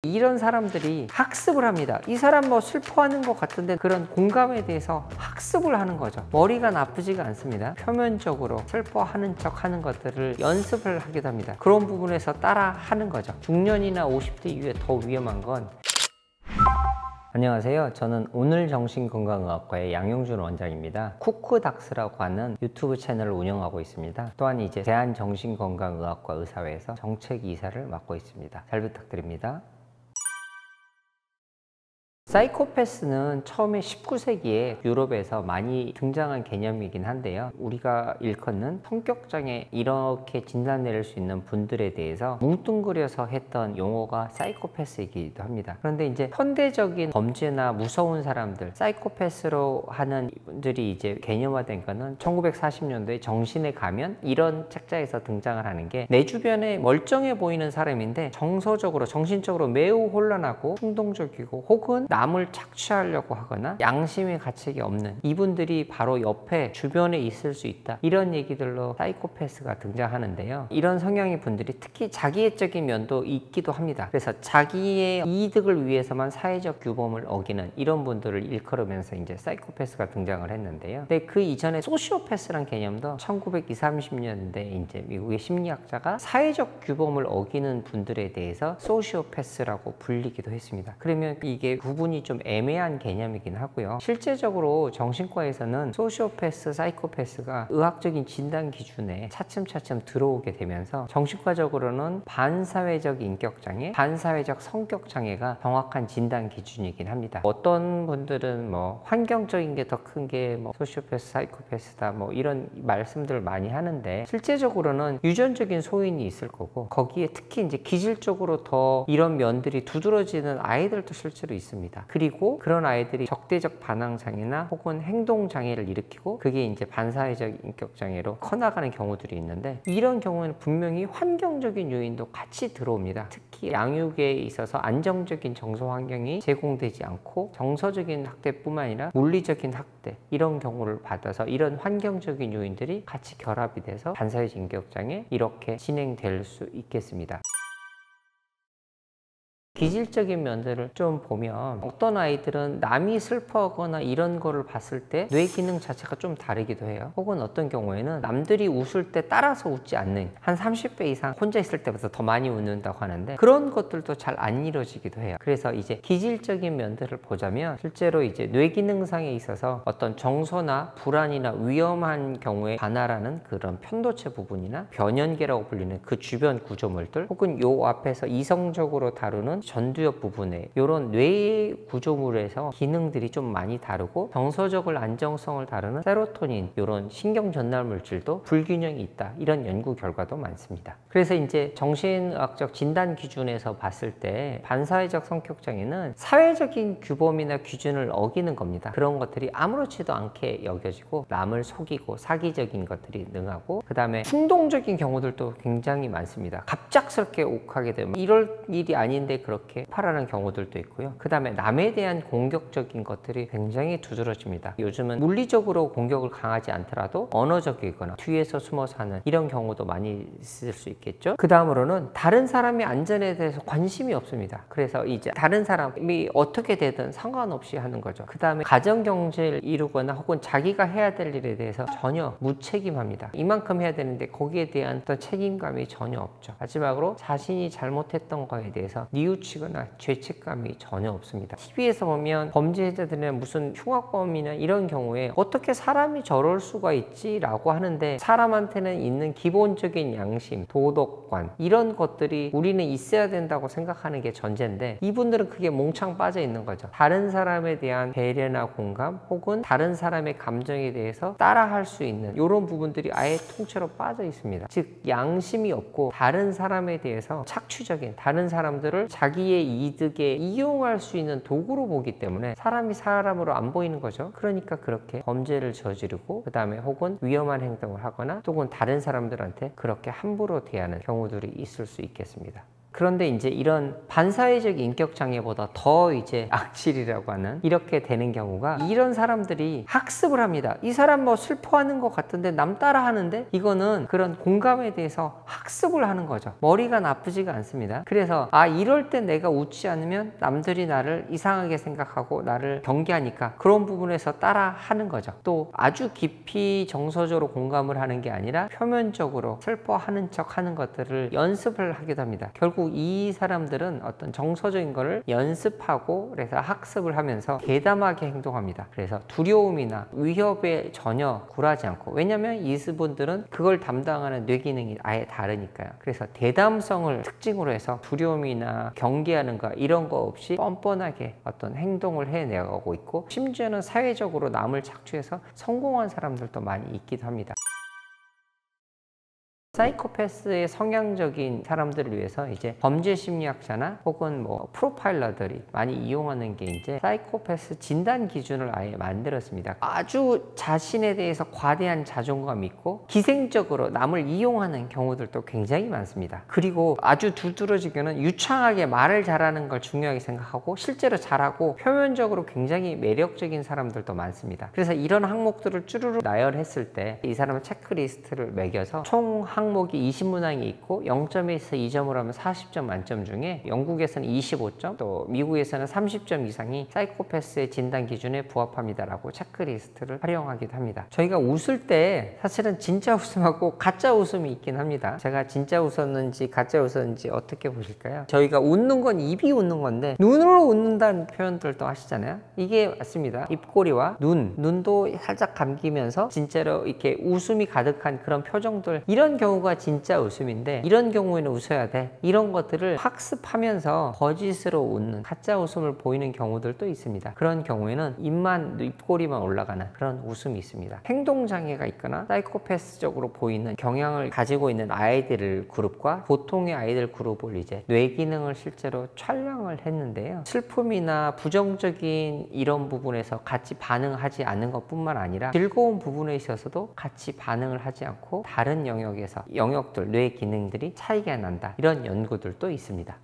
이런 사람들이 학습을 합니다. 이 사람 뭐 슬퍼하는 것 같은데 그런 공감에 대해서 학습을 하는 거죠. 머리가 나쁘지가 않습니다. 표면적으로 슬퍼하는 척 하는 것들을 연습을 하기도 합니다. 그런 부분에서 따라 하는 거죠. 중년이나 50대 이후에 더 위험한 건 안녕하세요. 저는 오늘정신건강의학과의 양용준 원장입니다. 쿠쿠닥스라고 하는 유튜브 채널을 운영하고 있습니다. 또한 이제 대한정신건강의학과 의사회에서 정책이사를 맡고 있습니다. 잘 부탁드립니다. 사이코패스는 처음에 19세기에 유럽에서 많이 등장한 개념이긴 한데요. 우리가 일컫는 성격장애 이렇게 진단 내릴 수 있는 분들에 대해서 뭉뚱그려서 했던 용어가 사이코패스이기도 합니다. 그런데 이제 현대적인 범죄나 무서운 사람들, 사이코패스로 하는 분들이 이제 개념화된 거는 1940년도에 정신의 가면 이런 책자에서 등장을 하는 게 내 주변에 멀쩡해 보이는 사람인데 정서적으로, 정신적으로 매우 혼란하고 충동적이고 혹은 남을 착취하려고 하거나 양심의 가책이 없는 이분들이 바로 옆에 주변에 있을 수 있다, 이런 얘기들로 사이코패스가 등장하는데요. 이런 성향의 분들이 특히 자기애적인 면도 있기도 합니다. 그래서 자기의 이득을 위해서만 사회적 규범을 어기는 이런 분들을 일컬으면서 이제 사이코패스가 등장을 했는데요. 근데 그 이전에 소시오패스란 개념도 1920, 30년대 이제 미국의 심리학자가 사회적 규범을 어기는 분들에 대해서 소시오패스라고 불리기도 했습니다. 그러면 이게 구분이 좀 애매한 개념이긴 하고요. 실제적으로 정신과에서는 소시오패스, 사이코패스가 의학적인 진단 기준에 차츰차츰 들어오게 되면서 정신과적으로는 반사회적 인격장애, 반사회적 성격장애가 정확한 진단 기준이긴 합니다. 어떤 분들은 뭐 환경적인 게 더 큰 게 뭐 소시오패스, 사이코패스다 뭐 이런 말씀들을 많이 하는데 실제적으로는 유전적인 소인이 있을 거고 거기에 특히 이제 기질적으로 더 이런 면들이 두드러지는 아이들도 실제로 있습니다. 그리고 그런 아이들이 적대적 반항장애나 혹은 행동장애를 일으키고 그게 이제 반사회적 인격장애로 커나가는 경우들이 있는데 이런 경우에는 분명히 환경적인 요인도 같이 들어옵니다. 특히 양육에 있어서 안정적인 정서 환경이 제공되지 않고 정서적인 학대뿐만 아니라 물리적인 학대 이런 경우를 받아서 이런 환경적인 요인들이 같이 결합이 돼서 반사회적 인격장애 이렇게 진행될 수 있겠습니다. 기질적인 면들을 좀 보면 어떤 아이들은 남이 슬퍼하거나 이런 거를 봤을 때 뇌 기능 자체가 좀 다르기도 해요. 혹은 어떤 경우에는 남들이 웃을 때 따라서 웃지 않는 한 30배 이상 혼자 있을 때보다 더 많이 웃는다고 하는데 그런 것들도 잘 안 이루어지기도 해요. 그래서 이제 기질적인 면들을 보자면 실제로 이제 뇌 기능상에 있어서 어떤 정서나 불안이나 위험한 경우에 관할하는 그런 편도체 부분이나 변연계라고 불리는 그 주변 구조물들 혹은 요 앞에서 이성적으로 다루는 전두엽 부분에 이런 뇌 구조물에서 기능들이 좀 많이 다르고 정서적인 안정성을 다루는 세로토닌 이런 신경 전달 물질도 불균형이 있다, 이런 연구 결과도 많습니다. 그래서 이제 정신의학적 진단 기준에서 봤을 때 반사회적 성격장애는 사회적인 규범이나 기준을 어기는 겁니다. 그런 것들이 아무렇지도 않게 여겨지고 남을 속이고 사기적인 것들이 능하고 그 다음에 충동적인 경우들도 굉장히 많습니다. 갑작스럽게 욱하게 되면 이럴 일이 아닌데 그렇게 폭발하는 경우들도 있고요. 그 다음에 남에 대한 공격적인 것들이 굉장히 두드러집니다. 요즘은 물리적으로 공격을 강하지 않더라도 언어적이거나 뒤에서 숨어서 하는 이런 경우도 많이 있을 수 있겠죠. 그 다음으로는 다른 사람의 안전에 대해서 관심이 없습니다. 그래서 이제 다른 사람이 어떻게 되든 상관없이 하는 거죠. 그 다음에 가정경제를 이루거나 혹은 자기가 해야 될 일에 대해서 전혀 무책임합니다. 이만큼 해야 되는데 거기에 대한 어떤 책임감이 전혀 없죠. 마지막으로 자신이 잘못했던 거에 대해서 뉘우치거나 죄책감이 전혀 없습니다. TV에서 보면 범죄자들이나 무슨 흉악범이나 이런 경우에 어떻게 사람이 저럴 수가 있지? 라고 하는데 사람한테는 있는 기본적인 양심, 도덕관 이런 것들이 우리는 있어야 된다고 생각하는 게 전제인데 이분들은 그게 몽창 빠져 있는 거죠. 다른 사람에 대한 배려나 공감 혹은 다른 사람의 감정에 대해서 따라할 수 있는 이런 부분들이 아예 통째로 빠져 있습니다. 즉 양심이 없고 다른 사람에 대해서 착취적인 다른 사람들을 자기의 이득에 이용할 수 있는 도구로 보기 때문에 사람이 사람으로 안 보이는 거죠. 그러니까 그렇게 범죄를 저지르고 그 다음에 혹은 위험한 행동을 하거나 혹은 다른 사람들한테 그렇게 함부로 대하는 경우들이 있을 수 있겠습니다. 그런데 이제 이런 반사회적 인격 장애보다 더 이제 악질이라고 하는 이렇게 되는 경우가 이런 사람들이 학습을 합니다. 이 사람 뭐 슬퍼하는 것 같은데 남 따라 하는데 이거는 그런 공감에 대해서 학습을 하는 거죠. 머리가 나쁘지가 않습니다. 그래서 이럴 때 내가 웃지 않으면 남들이 나를 이상하게 생각하고 나를 경계하니까 그런 부분에서 따라 하는 거죠. 또 아주 깊이 정서적으로 공감을 하는 게 아니라 표면적으로 슬퍼하는 척 하는 것들을 연습을 하기도 합니다. 결국 이 사람들은 어떤 정서적인 거를 연습하고 그래서 학습을 하면서 대담하게 행동합니다. 그래서 두려움이나 위협에 전혀 굴하지 않고, 왜냐면 이분들은 그걸 담당하는 뇌 기능이 아예 다르니까요. 그래서 대담성을 특징으로 해서 두려움이나 경계하는 거 이런 거 없이 뻔뻔하게 어떤 행동을 해내가고 있고, 심지어는 사회적으로 남을 착취해서 성공한 사람들도 많이 있기도 합니다. 사이코패스의 성향적인 사람들을 위해서 이제 범죄 심리학자나 혹은 뭐 프로파일러들이 많이 이용하는 게 이제 사이코패스 진단 기준을 아예 만들었습니다. 아주 자신에 대해서 과대한 자존감이 있고 기생적으로 남을 이용하는 경우들도 굉장히 많습니다. 그리고 아주 두드러지게는 유창하게 말을 잘하는 걸 중요하게 생각하고 실제로 잘하고 표면적으로 굉장히 매력적인 사람들도 많습니다. 그래서 이런 항목들을 쭈루루 나열했을 때 이 사람은 체크리스트를 매겨서 총 항목이 20문항이 있고 0점에서 2점으로 하면 40점 만점 중에 영국에서는 25점, 또 미국에서는 30점 이상이 사이코패스의 진단 기준에 부합합니다라고 체크리스트를 활용하기도 합니다. 저희가 웃을 때 사실은 진짜 웃음하고 가짜 웃음이 있긴 합니다. 제가 진짜 웃었는지 가짜 웃었는지 어떻게 보실까요? 저희가 웃는 건 입이 웃는 건데 눈으로 웃는다는 표현들도 하시잖아요. 이게 맞습니다. 입꼬리와 눈도 살짝 감기면서 진짜로 이렇게 웃음이 가득한 그런 표정들, 이런 경우가 진짜 웃음인데 이런 경우에는 웃어야 돼. 이런 것들을 학습하면서 거짓으로 웃는 가짜 웃음을 보이는 경우들도 있습니다. 그런 경우에는 입꼬리만 올라가는 그런 웃음이 있습니다. 행동장애가 있거나 사이코패스적으로 보이는 경향을 가지고 있는 아이들 그룹과 보통의 아이들 그룹을 이제 뇌기능을 실제로 촬영을 했는데요. 슬픔이나 부정적인 이런 부분에서 같이 반응하지 않는 것뿐만 아니라 즐거운 부분에 있어서도 같이 반응을 하지 않고 다른 영역들, 뇌 기능들이 차이가 난다. 이런 연구들도 있습니다.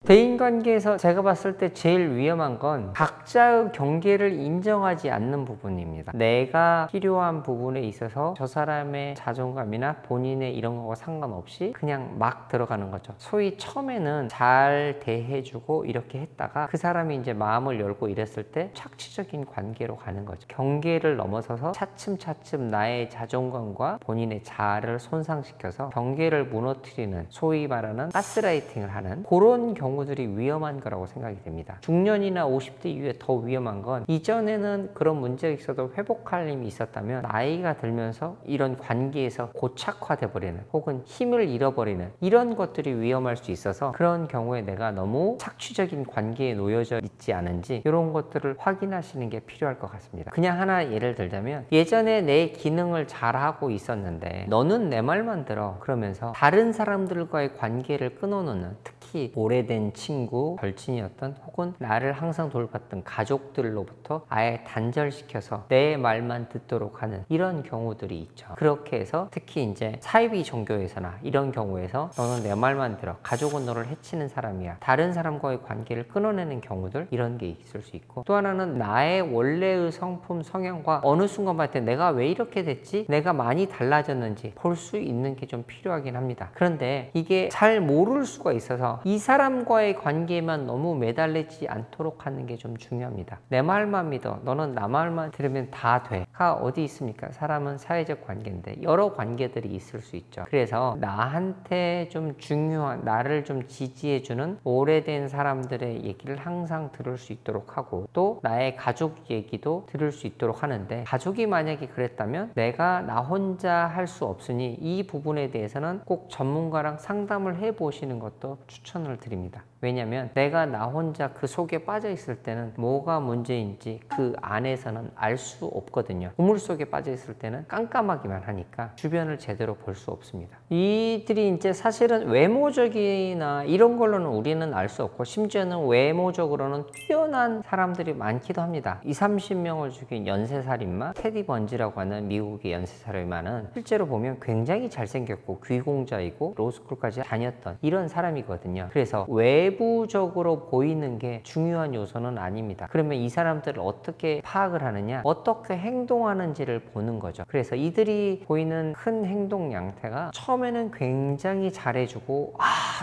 대인관계에서 제가 봤을 때 제일 위험한 건 각자의 경계를 인정하지 않는 부분입니다. 내가 필요한 부분에 있어서 저 사람의 자존감이나 본인의 이런 거와 상관없이 그냥 막 들어가는 거죠. 소위 처음에는 잘 대해주고 이렇게 했다가 그 사람이 이제 마음을 열고 이랬을 때 착취적인 관계로 가는 거죠. 경계를 넘어서서 차츰차츰 나의 자존감과 본인의 자아를 손상시켜서 경계를 무너뜨리는, 소위 말하는 가스라이팅을 하는 그런 경우들이 위험한 거라고 생각이 됩니다. 중년이나 50대 이후에 더 위험한 건, 이전에는 그런 문제가 있어도 회복할 힘이 있었다면 나이가 들면서 이런 관계에서 고착화돼 버리는 혹은 힘을 잃어버리는 이런 것들이 위험할 수 있어서, 그런 경우에 내가 너무 착취적인 관계에 놓여져 있지 않은지 이런 것들을 확인하시는 게 필요할 것 같습니다. 그냥 하나 예를 들자면, 예전에 내 기능을 잘하고 있었는데 너는 내 말만 들어 그러면서 다른 사람들과의 관계를 끊어놓는, 특히 오래된 친구, 절친이었던 혹은 나를 항상 돌봤던 가족들로부터 아예 단절시켜서 내 말만 듣도록 하는 이런 경우들이 있죠. 그렇게 해서 특히 이제 사이비 종교에서나 이런 경우에서 너는 내 말만 들어, 가족은 너를 해치는 사람이야, 다른 사람과의 관계를 끊어내는 경우들, 이런 게 있을 수 있고, 또 하나는 나의 원래의 성품, 성향과 어느 순간 봤을 때 내가 왜 이렇게 됐지? 내가 많이 달라졌는지 볼 수 있는 게 좀 필요하긴 합니다. 그런데 이게 잘 모를 수가 있어서 이 사람과의 관계만 너무 매달리지 않도록 하는 게 좀 중요합니다. 내 말만 믿어, 너는 나 말만 들으면 다 돼가 어디 있습니까? 사람은 사회적 관계인데 여러 관계들이 있을 수 있죠. 그래서 나한테 좀 중요한, 나를 좀 지지해주는 오래된 사람들의 얘기를 항상 들을 수 있도록 하고, 또 나의 가족 얘기도 들을 수 있도록 하는데, 가족이 만약에 그랬다면 내가 나 혼자 할 수 없으니 이 부분에 대해서는 꼭 전문가랑 상담을 해보시는 것도 추천 추천을 드립니다. 왜냐면 내가 나 혼자 그 속에 빠져 있을 때는 뭐가 문제인지 그 안에서는 알 수 없거든요. 우물 속에 빠져 있을 때는 깜깜하기만 하니까 주변을 제대로 볼 수 없습니다. 이들이 이제 사실은 외모적이나 이런 걸로는 우리는 알 수 없고, 심지어는 외모적으로는 뛰어난 사람들이 많기도 합니다. 20, 30명을 죽인 연쇄살인마 테디 번지라고 하는 미국의 연쇄살인마는 실제로 보면 굉장히 잘생겼고 귀공자이고 로스쿨까지 다녔던 이런 사람이거든요. 그래서 외부적으로 보이는 게 중요한 요소는 아닙니다. 그러면 이 사람들을 어떻게 파악을 하느냐, 어떻게 행동하는지를 보는 거죠. 그래서 이들이 보이는 큰 행동 양태가 처음에는 굉장히 잘해주고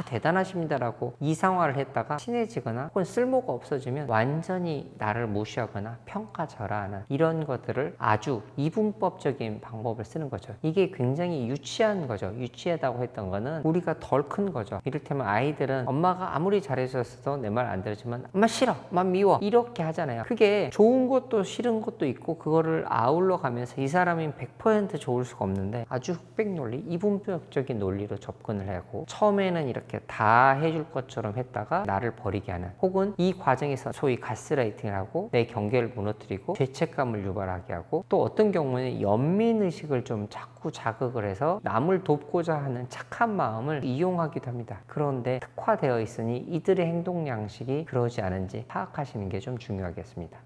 대단하십니다라고 이상화를 했다가 친해지거나 혹은 쓸모가 없어지면 완전히 나를 무시하거나 평가절하하는 이런 것들을 아주 이분법적인 방법을 쓰는 거죠. 이게 굉장히 유치한 거죠. 유치하다고 했던 거는 우리가 덜 큰 거죠. 이를테면 아이들은 엄마가 아무리 잘해줬어도 내 말 안 들었지만 엄마 싫어, 엄마 미워 이렇게 하잖아요. 그게 좋은 것도 싫은 것도 있고, 그거를 아울러 가면서 이 사람이 100% 좋을 수가 없는데 아주 흑백 논리, 이분법적인 논리로 접근을 하고, 처음에는 이렇게 다 해줄 것처럼 했다가 나를 버리게 하는, 혹은 이 과정에서 소위 가스라이팅을 하고 내 경계를 무너뜨리고 죄책감을 유발하게 하고, 또 어떤 경우는 연민의식을 좀 자꾸 자극을 해서 남을 돕고자 하는 착한 마음을 이용하기도 합니다. 그런데 특화되어 있으니 이들의 행동 양식이 그러지 않은지 파악하시는 게 좀 중요하겠습니다.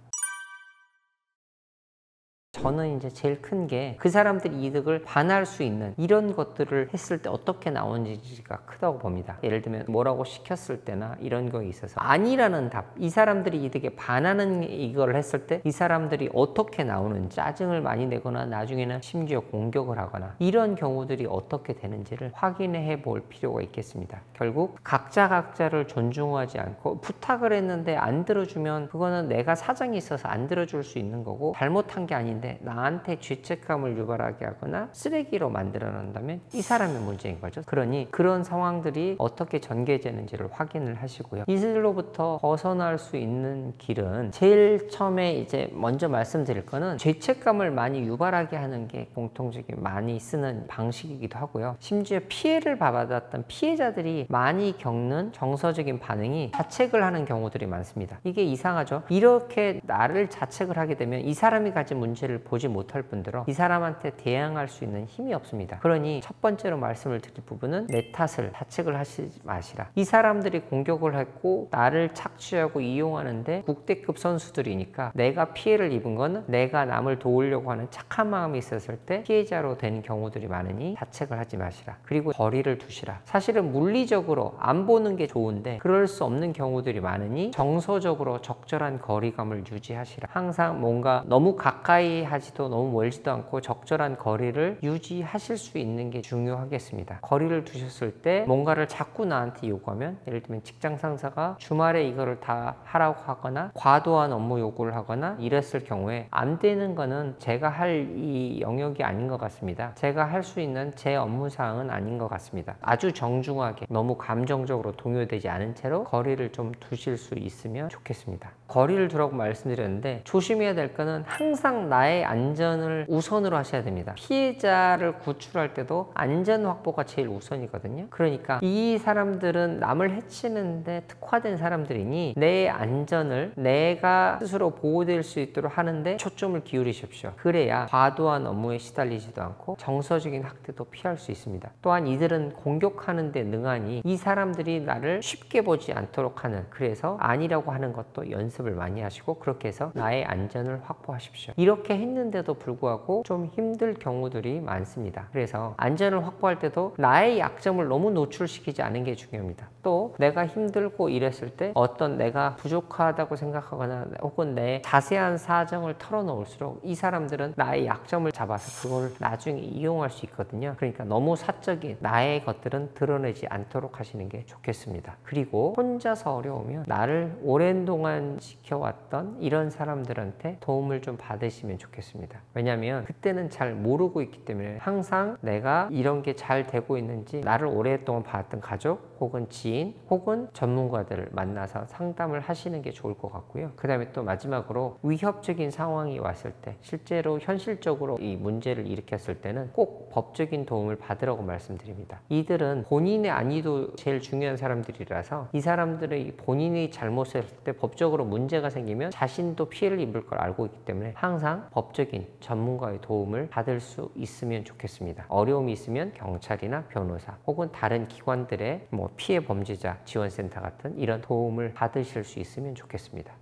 저는 이제 제일 큰 게 그 사람들이 이득을 반할 수 있는 이런 것들을 했을 때 어떻게 나오는지가 크다고 봅니다. 예를 들면 뭐라고 시켰을 때나 이런 거에 있어서 아니라는 답, 이 사람들이 이득에 반하는 이걸 했을 때 이 사람들이 어떻게 나오는지, 짜증을 많이 내거나 나중에는 심지어 공격을 하거나 이런 경우들이 어떻게 되는지를 확인해 볼 필요가 있겠습니다. 결국 각자를 존중하지 않고 부탁을 했는데 안 들어주면 그거는 내가 사정이 있어서 안 들어줄 수 있는 거고, 잘못한 게 아닌데 나한테 죄책감을 유발하게 하거나 쓰레기로 만들어 놓는다면 이 사람의 문제인 거죠. 그러니 그런 상황들이 어떻게 전개되는지를 확인을 하시고요. 이들로부터 벗어날 수 있는 길은, 제일 처음에 이제 먼저 말씀드릴 거는 죄책감을 많이 유발하게 하는 게 공통적인 많이 쓰는 방식이기도 하고요. 심지어 피해를 받았던 피해자들이 많이 겪는 정서적인 반응이 자책을 하는 경우들이 많습니다. 이게 이상하죠. 이렇게 나를 자책을 하게 되면 이 사람이 가진 문제를 보지 못할 뿐더러 이 사람한테 대항할 수 있는 힘이 없습니다. 그러니 첫 번째로 말씀을 드릴 부분은 내 탓을 자책을 하시지 마시라. 이 사람들이 공격을 했고 나를 착취하고 이용하는데 국대급 선수들이니까 내가 피해를 입은 거는 내가 남을 도우려고 하는 착한 마음이 있었을 때 피해자로 되는 경우들이 많으니 자책을 하지 마시라. 그리고 거리를 두시라. 사실은 물리적으로 안 보는 게 좋은데 그럴 수 없는 경우들이 많으니 정서적으로 적절한 거리감을 유지하시라. 항상 뭔가 너무 가까이 하지도 너무 멀지도 않고 적절한 거리를 유지하실 수 있는 게 중요하겠습니다. 거리를 두셨을 때 뭔가를 자꾸 나한테 요구하면, 예를 들면 직장 상사가 주말에 이거를 다 하라고 하거나 과도한 업무 요구를 하거나 이랬을 경우에 안 되는 거는 제가 할 이 영역이 아닌 것 같습니다. 제가 할 수 있는 제 업무 사항은 아닌 것 같습니다. 아주 정중하게, 너무 감정적으로 동요되지 않은 채로 거리를 좀 두실 수 있으면 좋겠습니다. 거리를 두라고 말씀드렸는데 조심해야 될 거는 항상 나의 안전을 우선으로 하셔야 됩니다. 피해자를 구출할 때도 안전 확보가 제일 우선이거든요. 그러니까 이 사람들은 남을 해치는데 특화된 사람들이니 내 안전을 내가 스스로 보호될 수 있도록 하는데 초점을 기울이십시오. 그래야 과도한 업무에 시달리지도 않고 정서적인 학대도 피할 수 있습니다. 또한 이들은 공격하는 데 능하니 이 사람들이 나를 쉽게 보지 않도록 하는, 그래서 아니라고 하는 것도 연습을 많이 하시고 그렇게 해서 나의 안전을 확보하십시오. 이렇게 했는데도 불구하고 좀 힘들 경우들이 많습니다. 그래서 안전을 확보할 때도 나의 약점을 너무 노출시키지 않은 게 중요합니다. 또 내가 힘들고 이랬을 때 어떤 내가 부족하다고 생각하거나 혹은 내 자세한 사정을 털어놓을수록 이 사람들은 나의 약점을 잡아서 그걸 나중에 이용할 수 있거든요. 그러니까 너무 사적인 나의 것들은 드러내지 않도록 하시는 게 좋겠습니다. 그리고 혼자서 어려우면 나를 오랜 동안 지켜왔던 이런 사람들한테 도움을 좀 받으시면 좋겠습니다. 왜냐하면 그때는 잘 모르고 있기 때문에 항상 내가 이런 게 잘 되고 있는지, 나를 오랫동안 봐왔던 가족 혹은 지인 혹은 전문가들을 만나서 상담을 하시는 게 좋을 것 같고요. 그 다음에 또 마지막으로 위협적인 상황이 왔을 때 실제로 현실적으로 이 문제를 일으켰을 때는 꼭 법적인 도움을 받으라고 말씀드립니다. 이들은 본인의 안위도 제일 중요한 사람들이라서 이 사람들의 본인이 잘못했을 때 법적으로 문제가 생기면 자신도 피해를 입을 걸 알고 있기 때문에 항상 법적인 전문가의 도움을 받을 수 있으면 좋겠습니다. 어려움이 있으면 경찰이나 변호사 혹은 다른 기관들의 피해 범죄자 지원센터 같은 이런 도움을 받으실 수 있으면 좋겠습니다.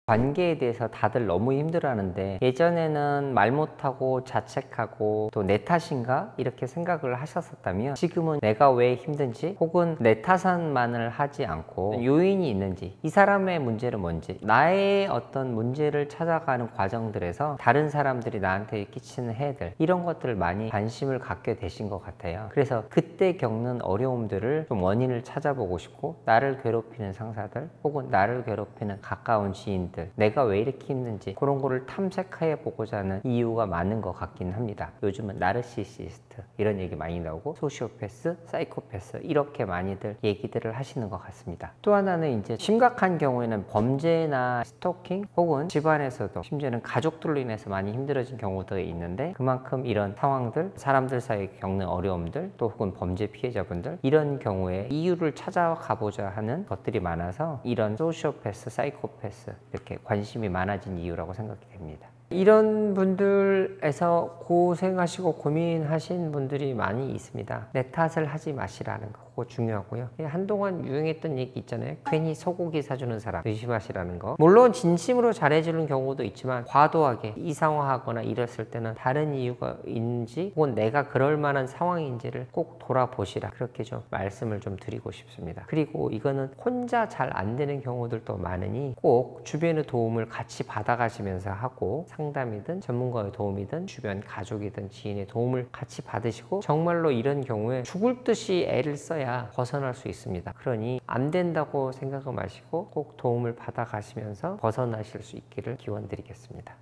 관계에 대해서 다들 너무 힘들어하는데 예전에는 말 못하고 자책하고 또 내 탓인가 이렇게 생각을 하셨었다면 지금은 내가 왜 힘든지 혹은 내 탓만을 하지 않고 요인이 있는지 이 사람의 문제는 뭔지 나의 어떤 문제를 찾아가는 과정들에서 다른 사람들이 나한테 끼치는 해들 이런 것들을 많이 관심을 갖게 되신 것 같아요. 그래서 그때 겪는 어려움들을 좀 원인을 찾아보고 싶고 나를 괴롭히는 상사들 혹은 나를 괴롭히는 가까운 지인들 내가 왜 이렇게 힘든지 그런 거를 탐색해 보고자 하는 이유가 많은 것 같긴 합니다. 요즘은 나르시시스트 이런 얘기 많이 나오고 소시오패스, 사이코패스 이렇게 많이들 얘기들을 하시는 것 같습니다. 또 하나는 이제 심각한 경우에는 범죄나 스토킹 혹은 집안에서도 심지어는 가족들로 인해서 많이 힘들어진 경우도 있는데 그만큼 이런 상황들 사람들 사이에 겪는 어려움들 또 혹은 범죄 피해자분들 이런 경우에 이유를 찾아가보자 하는 것들이 많아서 이런 소시오패스, 사이코패스 이렇게 관심이 많아진 이유라고 생각이 됩니다. 이런 분들에서 고생하시고 고민하신 분들이 많이 있습니다. 내 탓을 하지 마시라는 거 그거 중요하고요. 한동안 유행했던 얘기 있잖아요. 괜히 소고기 사주는 사람 조심하시라는 거. 물론 진심으로 잘해주는 경우도 있지만 과도하게 이상화하거나 이랬을 때는 다른 이유가 있는지 혹은 내가 그럴 만한 상황인지를 꼭 돌아보시라 그렇게 좀 말씀을 좀 드리고 싶습니다. 그리고 이거는 혼자 잘 안 되는 경우들도 많으니 꼭 주변의 도움을 같이 받아가시면서 하고 상담이든 전문가의 도움이든 주변 가족이든 지인의 도움을 같이 받으시고 정말로 이런 경우에 죽을 듯이 애를 써야 벗어날 수 있습니다. 그러니 안 된다고 생각을 마시고 꼭 도움을 받아가시면서 벗어나실 수 있기를 기원드리겠습니다.